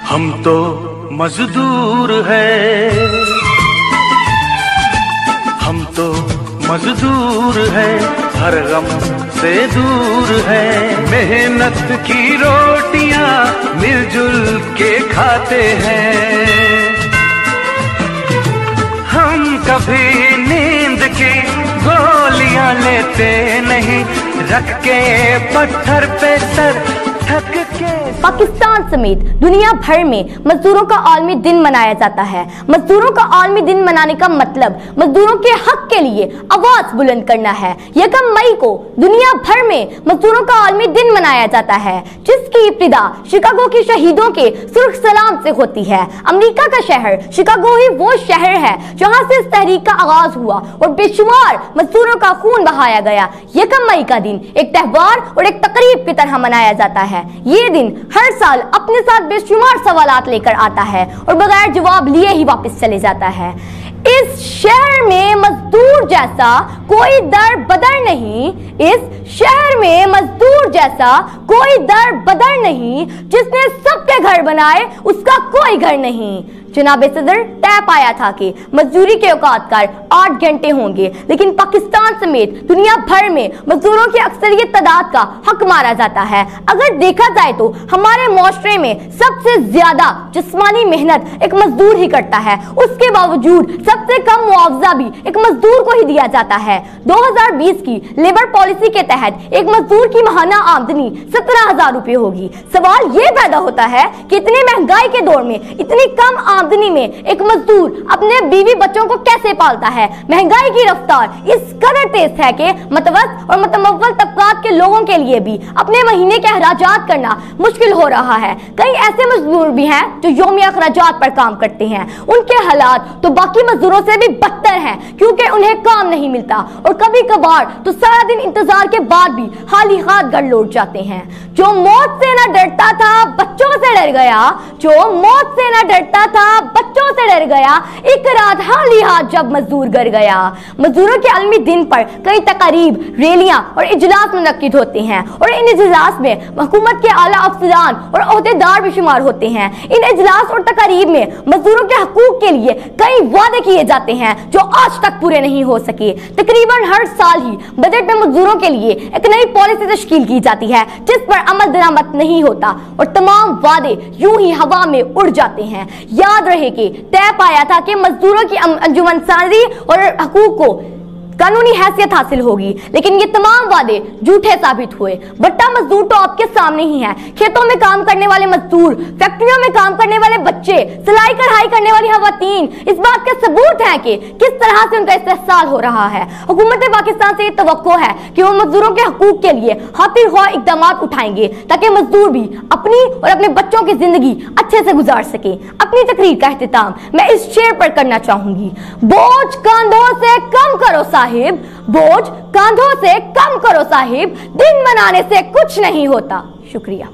हम तो मजदूर हैं, हम तो मजदूर हैं, हर गम से दूर हैं। मेहनत की रोटियां मिलजुल के खाते हैं। हम कभी नींद की गोलियां लेते नहीं, रख के पत्थर पे सर थक के। पाकिस्तान समेत दुनिया भर में मजदूरों का आलमी दिन मनाया जाता है। मजदूरों का आलमी दिन मनाने का मतलब मजदूरों के हक के लिए आवाज बुलंद करना है। 1 मई को दुनिया भर में मजदूरों का आलमी दिन मनाया जाता है, जिसकी इब्तिदा शिकागो के शहीदों के सुर्ख सलाम से होती है। अमेरिका का शहर शिकागो ही वो शहर है जहां से इस तहरीक का आगाज हुआ और बेशुमार मजदूरों का खून बहाया गया। 1 मई का दिन एक त्योहार और एक तकरीब की तरह मनाया जाता है। ये दिन हर साल अपने साथ बेशुमार सवालात लेकर आता है और बगैर जवाब लिए ही वापस चले जाता है। इस शहर में मजदूर जैसा कोई दर बदर नहीं, इस शहर में मजदूर जैसा कोई दर बदर नहीं, जिसने सबके घर बनाए उसका कोई घर नहीं। जनाब सदर तय पाया था कि मजदूरी के औकात कर 8 घंटे होंगे, लेकिन पाकिस्तान समेत दुनिया भर में मजदूरों की अक्सरियत तादाद का हक मारा जाता है। अगर देखा जाए तो हमारे मुआशरे में सबसे ज्यादा जिस्मानी मेहनत एक मजदूर ही करता है। उसके बावजूद सबसे कम मुआवजा भी एक मजदूर को ही दिया जाता है। 2020 की लेबर पॉलिसी के तहत एक मजदूर की माहाना आमदनी 17,000 रुपए होगी। सवाल ये पैदा होता है कि इतनी महंगाई के दौर में इतनी कम आमदनी में एक मजदूर अपने बीवी बच्चों को कैसे पालता है। महंगाई की रफ्तार इस कदर तेज है कि मतवसत और मतमव्वल तबकात के लोगों के लिए भी अपने महीने के अखराजात करना मुश्किल हो रहा है। कई ऐसे मजदूर भी हैं जो यौमिया अखराजात पर काम करते हैं। उनके हालात तो बाकी मजदूरों से भी बदतर हैं, क्योंकि उन्हें काम नहीं मिलता और कभी कभार तो सारा दिन इंतजार के बाद भी खाली हाथ घर लौट जाते हैं। जो मौत से न डरता था बच्चों से डर गया, जो मौत से न डरता था बच्चों से डर गया, एक रात खाली हाथ जब मजदूर घर गया। मजदूरों के आलमी दिन पर कई तकारीब, रैलियां और इजलास मुनक्किद होते हैं और इन इजलास में हुकूमत के आला अफसरान और ओहदेदार भी शुमार होते हैं। इन इजलास और तकारीब में मजदूरों के हकूक के लिए कई वादे किए जाते हैं जो आज तक पूरे नहीं हो सके। तकरीबन हर साल ही बजट में मजदूरों के लिए एक नई पॉलिसी तश्कील की जाती है, जिस पर अमल दरामद नहीं होता और तमाम वादे यूं ही हवा में उड़ जाते हैं। याद रहे कि तय पाया था कि मजदूरों की अंजुमन साजी और हकूक को कानूनी हैसियत हासिल होगी, लेकिन ये तमाम वादे झूठे साबित हुए। बट्टा मजदूर तो आपके सामने ही है। खेतों में काम करने वाले मजदूर, फैक्ट्रियों में काम करने वाले बच्चे, सिलाई कढ़ाई करने वाली खवातीन इस बात के सबूत हैं कि किस तरह से उनका इस्तेहसाल हो रहा है। हुकूमत पाकिस्तान से ये तवक्को है कि वो मजदूरों के हकूक के लिए खातिर ख्वाह इक़दाम उठाएंगे, ताकि मजदूर भी अपनी और अपने बच्चों की जिंदगी अच्छे से गुजार सके। अपनी तकरीर का इख्तिताम मैं इस शेर पर करना चाहूंगी। बोझ कंधों से कम करो साहिब, बोझ कंधों से कम करो साहिब, दिन मनाने से कुछ नहीं होता। शुक्रिया।